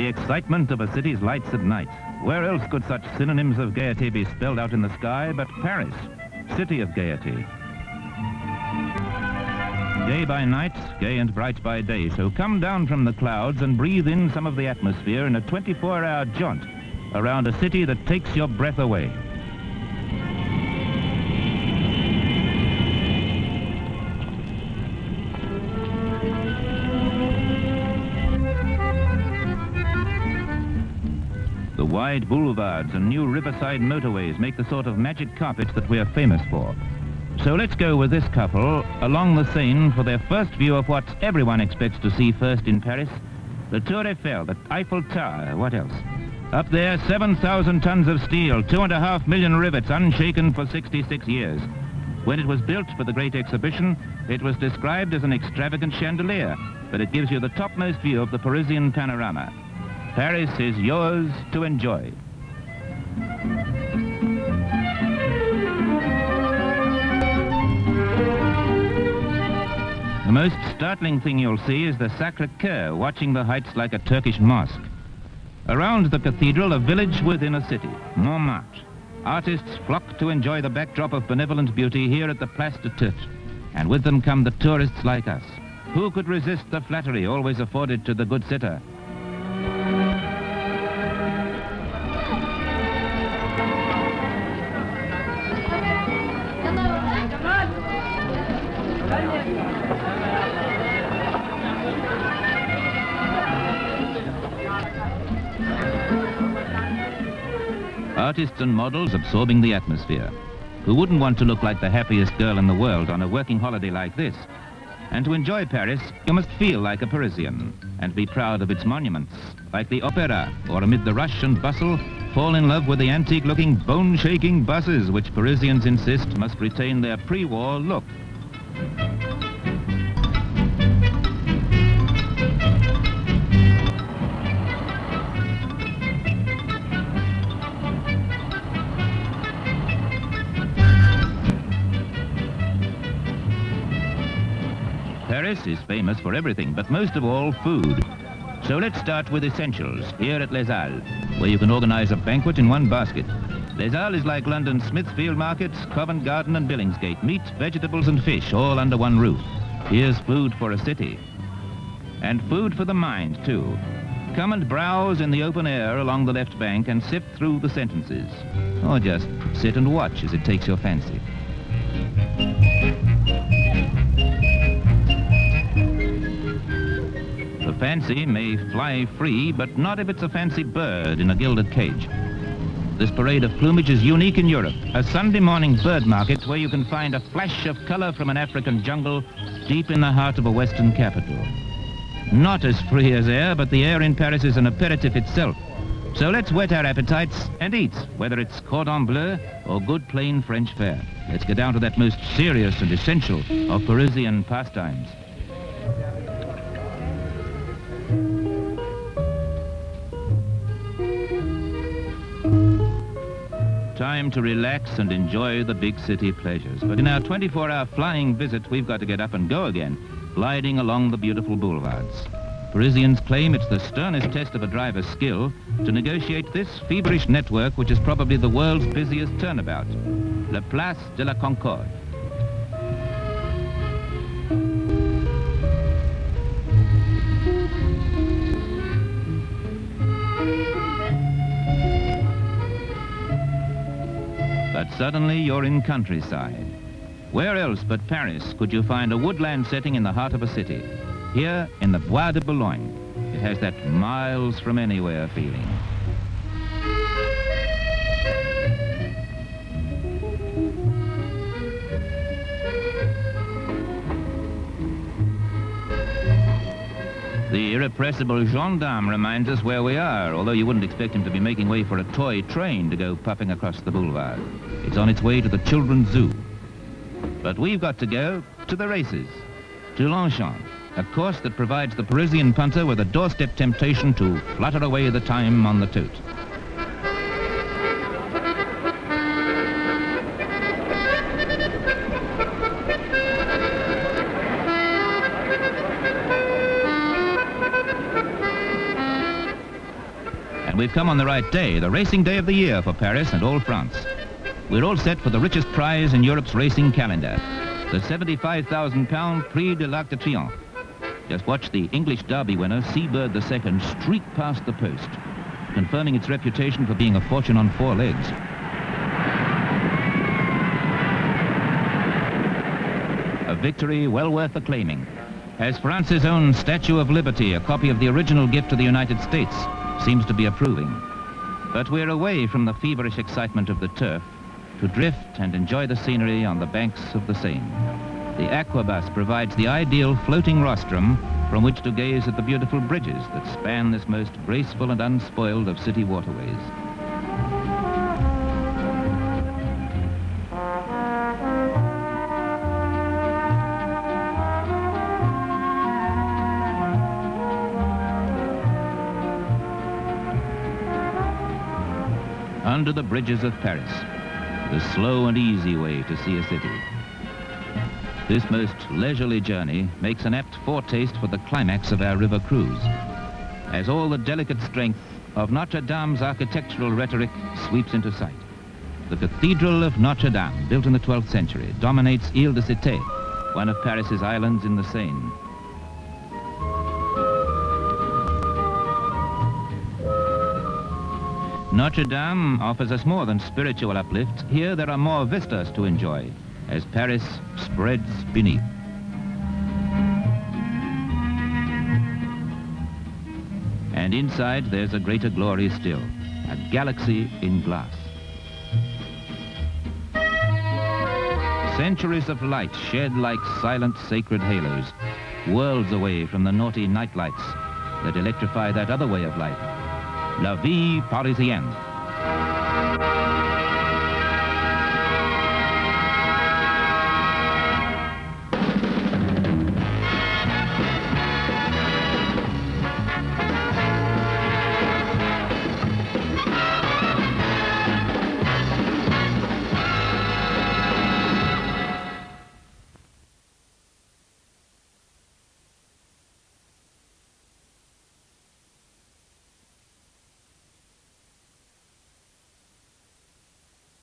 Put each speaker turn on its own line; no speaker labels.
excitement of a city's lights at night. Where else could such synonyms of gaiety be spelled out in the sky but Paris, city of gaiety? Gay by night, gay and bright by day. So come down from the clouds and breathe in some of the atmosphere in a 24-hour jaunt around a city that takes your breath away. The wide boulevards and new riverside motorways make the sort of magic carpets that we are famous for. So let's go with this couple along the Seine for their first view of what everyone expects to see first in Paris. The Tour Eiffel, the Eiffel Tower, what else? Up there, 7,000 tons of steel, 2.5 million rivets, unshaken for 66 years. When it was built for the Great Exhibition, it was described as an extravagant chandelier, but it gives you the topmost view of the Parisian panorama. Paris is yours to enjoy. The most startling thing you'll see is the Sacré-Cœur watching the heights like a Turkish mosque. Around the cathedral, a village within a city, Montmartre. Artists flock to enjoy the backdrop of benevolent beauty here at the Place de Tête. And with them come the tourists like us. Who could resist the flattery always afforded to the good sitter? Artists and models absorbing the atmosphere. Who wouldn't want to look like the happiest girl in the world on a working holiday like this? And to enjoy Paris, you must feel like a Parisian and be proud of its monuments, like the Opera, or amid the rush and bustle, fall in love with the antique-looking, bone-shaking buses which Parisians insist must retain their pre-war look. Paris is famous for everything, but most of all, food. So let's start with essentials, here at Les Halles, where you can organize a banquet in one basket. Les Halles is like London's Smithfield Markets, Covent Garden and Billingsgate. Meat, vegetables and fish, all under one roof. Here's food for a city. And food for the mind, too. Come and browse in the open air along the left bank and sift through the sentences. Or just sit and watch as it takes your fancy. The fancy may fly free, but not if it's a fancy bird in a gilded cage. This parade of plumage is unique in Europe, a Sunday morning bird market where you can find a flash of color from an African jungle deep in the heart of a Western capital. Not as free as air, but the air in Paris is an aperitif itself. So let's whet our appetites and eat, whether it's cordon bleu or good plain French fare. Let's get down to that most serious and essential of Parisian pastimes. Time to relax and enjoy the big city pleasures. But in our 24-hour flying visit, we've got to get up and go again, gliding along the beautiful boulevards. Parisians claim it's the sternest test of a driver's skill to negotiate this feverish network, which is probably the world's busiest turnabout, La Place de la Concorde. But suddenly you're in countryside. Where else but Paris could you find a woodland setting in the heart of a city? Here in the Bois de Boulogne. It has that miles from anywhere feeling. The irrepressible gendarme reminds us where we are, although you wouldn't expect him to be making way for a toy train to go puffing across the boulevard. It's on its way to the children's zoo. But we've got to go to the races, to Longchamp, a course that provides the Parisian punter with a doorstep temptation to flutter away the time on the tote. We've come on the right day, the racing day of the year for Paris and all France. We're all set for the richest prize in Europe's racing calendar, the £75,000 Prix de l'Arc de Triomphe. Just watch the English Derby winner, Seabird II, streak past the post, confirming its reputation for being a fortune on four legs. A victory well worth acclaiming. As France's own Statue of Liberty, a copy of the original gift to the United States, seems to be approving. But we're away from the feverish excitement of the turf to drift and enjoy the scenery on the banks of the Seine. The Aquabus provides the ideal floating rostrum from which to gaze at the beautiful bridges that span this most graceful and unspoiled of city waterways. Under the bridges of Paris, the slow and easy way to see a city. This most leisurely journey makes an apt foretaste for the climax of our river cruise, as all the delicate strength of Notre Dame's architectural rhetoric sweeps into sight. The Cathedral of Notre Dame, built in the 12th century, dominates Ile de Cité, one of Paris's islands in the Seine. Notre Dame offers us more than spiritual uplift. Here there are more vistas to enjoy as Paris spreads beneath. And inside there's a greater glory still, a galaxy in glass. Centuries of light shed like silent sacred halos, worlds away from the naughty night lights that electrify that other way of life. La vie parisienne.